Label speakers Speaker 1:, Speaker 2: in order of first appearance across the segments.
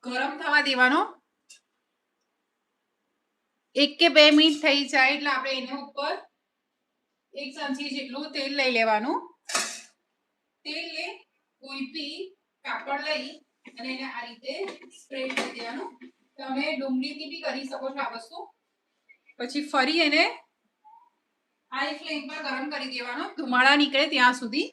Speaker 1: ગરમ થવા દેવાનો 1 કે 2 મિનિટ થઈ જાય એટલે આપણે એના ઉપર 1 ચમચી જેટલું તેલ લઈ લેવાનું. તેલ લે કોઈ બી કાપડ લઈ અને એને આ રીતે સ્પ્રેડ કરી દેવાનું. તમે ડુંગળીથી બી કરી શકો છો આ વસ્તુ. પછી ફરી એને હાઈ ફ્લેમ પર ગરમ કરી દેવાનો ધુમાડા નીકળે ત્યાં સુધી.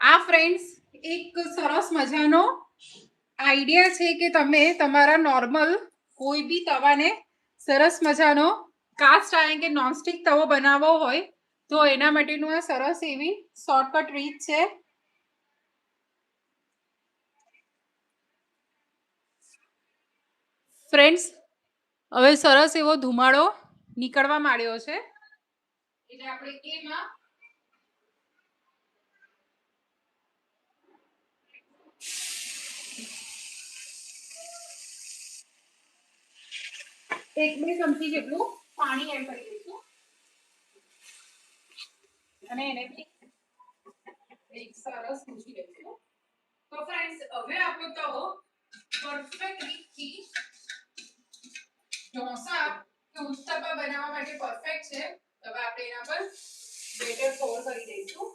Speaker 1: આ ફ્રેન્ડ્સ એક સરસ મજાનો આઈડિયા છે કે તમે તમારા નોર્મલ કોઈ બી તવાને સરસ મજાનો કાસ્ટ આયર્ન કે નોનસ્ટિક તવો બનાવવો હોય તો એના માટેનું આ સરસ એવી શોર્ટકટ રીત છે. ફ્રેન્ડ્સ હવે સરસ એવો ધુમાડો નીકળવા માંડ્યો છે એટલે આપણે એમાં એક બે ચમચી જેટલું પાણી એડ કરી દઈશું અને એને બી એક સરસ મૂકી દઈશું. તો ફ્રેન્ડ્સ હવે આપણો તવો પરફેક્ટ રીતથી ઢોસા કે ઉત્તપા બનાવવા માટે પરફેક્ટ છે. હવે આપણે એના પર બેટર પોર કરી દઈશું.